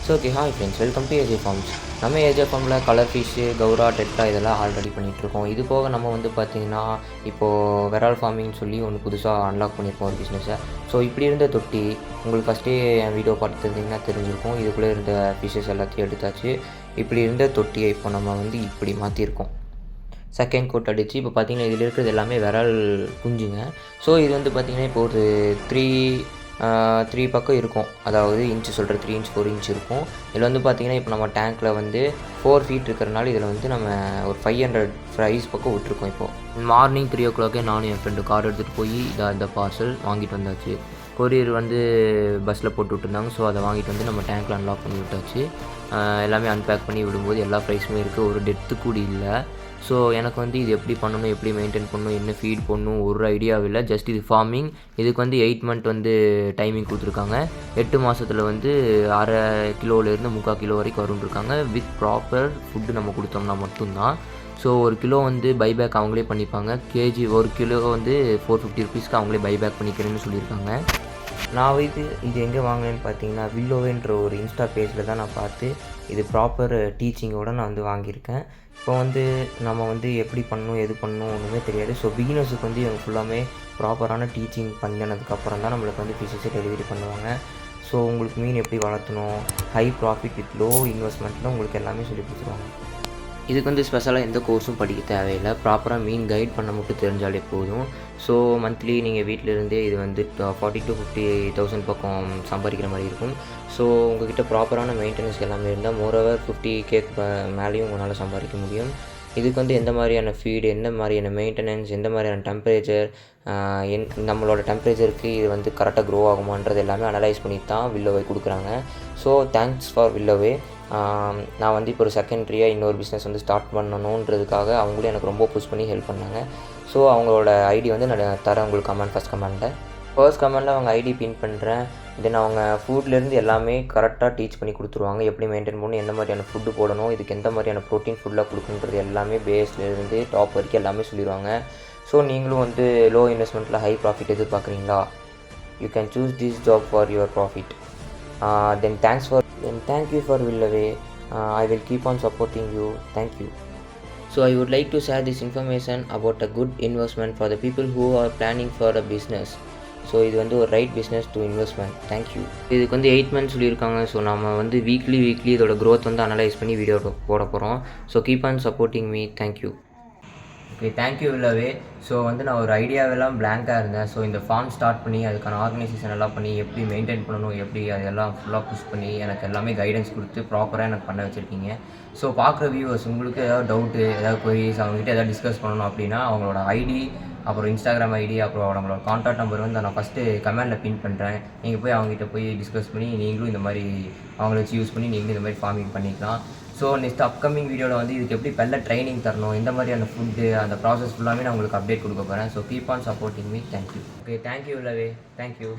So okay hi friends, welcome to AJ farms. நம்ம AJ ஃபார்மில் colour fish, கௌரா, tetra இதெல்லாம் ஆல்ரெடி பண்ணிகிட்ருக்கோம். இது போக நம்ம வந்து பார்த்திங்கன்னா இப்போது வெரால் ஃபார்மிங்னு சொல்லி ஒன்று புதுசாக அன்லாக் பண்ணியிருக்கோம் ஒரு பிஸ்னஸை. ஸோ இப்படி இருந்த தொட்டி உங்களுக்கு ஃபஸ்ட்டே என் வீடியோ பார்த்துருந்தீங்கன்னா தெரிஞ்சிருக்கும். இதுக்குள்ளே இருந்த ஃபிஷ்ஷஸ் எல்லாத்தையும் எடுத்தாச்சு. இப்படி இருந்த தொட்டியை இப்போ நம்ம வந்து இப்படி மாற்றிருக்கோம். செகண்ட் கோட் அடித்து இப்போ பார்த்திங்கன்னா இதில் இருக்கிறது எல்லாமே விரால் குஞ்சுங்க. ஸோ இது வந்து பார்த்திங்கன்னா இப்போ ஒரு த்ரீ பக்கம் இருக்கும். அதாவது இன்ச்சு சொல்கிற 3 இன்ச் 4 இன்ச் இருக்கும். இதில் வந்து பார்த்திங்கன்னா இப்போ நம்ம டேங்க்கில் வந்து 4 ஃபீட் இருக்கிறனால இதில் வந்து நம்ம ஒரு 500 ஃப்ரைஸ் பக்கம் விட்டுருக்கோம். இப்போது மார்னிங் 3 o'clock நானும் என் ஃப்ரெண்டு கார் எடுத்துகிட்டு போய் இந்த பார்சல் வாங்கிட்டு வந்தாச்சு. கொரியர் வந்து பஸ்ஸில் போட்டு விட்டுருந்தாங்க. ஸோ அதை வாங்கிட்டு வந்து நம்ம டேங்க்கில் அன்லாக் பண்ணி விட்டாச்சு. எல்லாமே அன்பேக் பண்ணி விடும்போது எல்லா ப்ரைஸுமே இருக்குது. ஒரு டெத்து கூட இல்லை. ஸோ எனக்கு வந்து இது எப்படி பண்ணணும், எப்படி மெயின்டைன் பண்ணணும், என்ன ஃபீட் பண்ணணும் ஒரு ஐடியாவும் இல்லை. ஜஸ்ட் இது ஃபார்மிங். இதுக்கு வந்து 8 month வந்து டைமிங் கொடுத்துருக்காங்க. 8 மாதத்தில் வந்து 1/2 கிலோலேருந்து 3/4 கிலோ வரைக்கும் வரும்ன்ருக்காங்க. வித் ப்ராப்பர் ஃபுட்டு நம்ம கொடுத்தோம்னா மட்டும்தான். ஸோ 1 கிலோ வந்து பைபேக் அவங்களே பண்ணிப்பாங்க. கேஜி 1 கிலோ வந்து 450 rupeesக்கு அவங்களே பைபேக் பண்ணிக்கிறேன்னு சொல்லியிருக்காங்க. நான் இது எங்கே வாங்கினேன்னு பார்த்தீங்கன்னா வில்லோவேன்ற ஒரு இன்ஸ்டா பேஜில் தான் நான் பார்த்து இது ப்ராப்பர் டீச்சிங்கோடு நான் வந்து வாங்கியிருக்கேன். இப்போ வந்து நம்ம வந்து எப்படி பண்ணணும், எது பண்ணணும் ஒன்றுமே தெரியாது. ஸோ பிகினர்ஸுக்கு வந்து இவங்க ஃபுல்லாமே ப்ராப்பரான டீச்சிங் பண்ணினதுக்கப்புறம் தான் நம்மளுக்கு வந்து ஃபிஷ்ஷஸை டெலிவரி பண்ணுவாங்க. ஸோ உங்களுக்கு மீன் எப்படி வளர்த்தணும், ஹை ப்ராஃபிட் வித் லோ இன்வெஸ்ட்மெண்ட்டில் உங்களுக்கு எல்லாமே சொல்லி கொடுத்துருவாங்க. இதுக்கு வந்து ஸ்பெஷலாக எந்த கோர்ஸும் படிக்க தேவையில்லை. ப்ராப்பராக மீன் கைட் பண்ண மட்டும் தெரிஞ்சாலே போதும். ஸோ மந்த்லி நீங்கள் வீட்டிலேருந்தே இது வந்து 40,000 to 50,000 பக்கம் சம்பாதிக்கிற மாதிரி இருக்கும். ஸோ உங்கள்கிட்ட ப்ராப்பரான மெயின்டெனன்ஸ் எல்லாமே இருந்தால் மோரோவர் 50K மேலேயும் உங்களால் சம்பாதிக்க முடியும். இதுக்கு வந்து எந்த மாதிரியான ஃபீடு, எந்த மாதிரியான மெயின்டெனன்ஸ், எந்த மாதிரியான டெம்பரேச்சர், நம்மளோட டெம்பரேச்சருக்கு இது வந்து கரெக்டாக க்ரோ ஆகுமான்றது எல்லாமே அனலைஸ் பண்ணி தான் வில்லோவே கொடுக்குறாங்க. ஸோ தேங்க்ஸ் ஃபார் வில்லோவே. நான் வந்து இப்போ ஒரு செகண்ட்ரியாக இன்னொரு பிஸ்னஸ் வந்து ஸ்டார்ட் பண்ணணுன்றதுக்காக அவங்களும் எனக்கு ரொம்ப புஷ் பண்ணி ஹெல்ப் பண்ணாங்க. ஸோ அவங்களோட ஐடி வந்து நான் தரேன் உங்களுக்கு ஃபர்ஸ்ட் கமெண்டில் அவங்க ஐடி பின் பண்ணுறேன். தென் அவங்க ஃபுட்லேருந்து எல்லாமே கரெக்டாக டீச் பண்ணி கொடுத்துருவாங்க. எப்படி மெயின்டைன் பண்ணணும், எந்த மாதிரியான ஃபுட்டு போடணும், இதுக்கு எந்த மாதிரியான ப்ரோட்டீன் ஃபுட்டாக கொடுக்குன்றது எல்லாமே பேஸ்லேருந்து டாப் வரைக்கும் எல்லாமே சொல்லிடுவாங்க. ஸோ நீங்களும் வந்து லோ இன்வெஸ்ட்மெண்ட்டில் ஹை ப்ராஃபிட் எதிர்பார்க்குறீங்களா? You can choose this job for your profit. Thank you for Willaway. I will keep on supporting you. Thank you. So I would like to share this information about a good investment for the people who are planning for a business. So இது வந்து ஒரு right business to investment. Thank you. இதுக்கு வந்து 8 months சொல்லியிருக்காங்க. So நம்ம வந்து weekly இதோட growth வந்து அனலைஸ் பண்ணி வீடியோ போட போகிறோம். So keep on supporting me. Thank you. Okay, thank you வில்லவே. ஸோ வந்து நான் ஒரு ஐடியாவெல்லாம் பிளாங்காக இருந்தேன். ஸோ இந்த ஃபார்ம் ஸ்டார்ட் பண்ணி அதுக்கான ஆர்கனைசேஷன் எல்லாம் பண்ணி எப்படி மெயின்டைன் பண்ணணும், எப்படி அதெல்லாம் ஃபுல்லாக புஷ் பண்ணி எனக்கு எல்லாமே கைடன்ஸ் கொடுத்து ப்ராப்பராக எனக்கு பண்ண வச்சுருக்கீங்க. ஸோ பார்க்குற வியூவர்ஸ் உங்களுக்கு ஏதாவது டவுட்டு, ஏதாவது கொரிஸ், அவங்ககிட்ட ஏதாவது டிஸ்கஸ் பண்ணணும் அப்படின்னா அவங்களோட ஐடி, அப்புறம் இன்ஸ்டாகிராம் ஐடி, அப்புறம் நம்மளோட கான்டாக்ட் நம்பர் வந்து நான் ஃபஸ்ட்டு கமெண்டில் பின் பண்ணுறேன். நீங்கள் போய் அவங்ககிட்ட போய் டிஸ்கஸ் பண்ணி நீங்களும் இந்த மாதிரி அவங்கள வச்சு யூஸ் பண்ணி நீங்களும் இந்த மாதிரி ஃபார்மிங் பண்ணிக்கலாம். ஸோ நெக்ஸ்ட் அப்கமிங் வீடியோவில் வந்து இதுக்கு எப்படி பெல்ல ட்ரைனிங் தரணும், எந்த மாதிரியான ஃபுட்டு, அந்த ப்ராசஸ் ஃபுல்லாமே நான் உங்களுக்கு அப்டேட் கொடுக்க போகிறேன். So keep on supporting me. Thank you. Okay, thank you வில்லவே. தேங்க்யூ.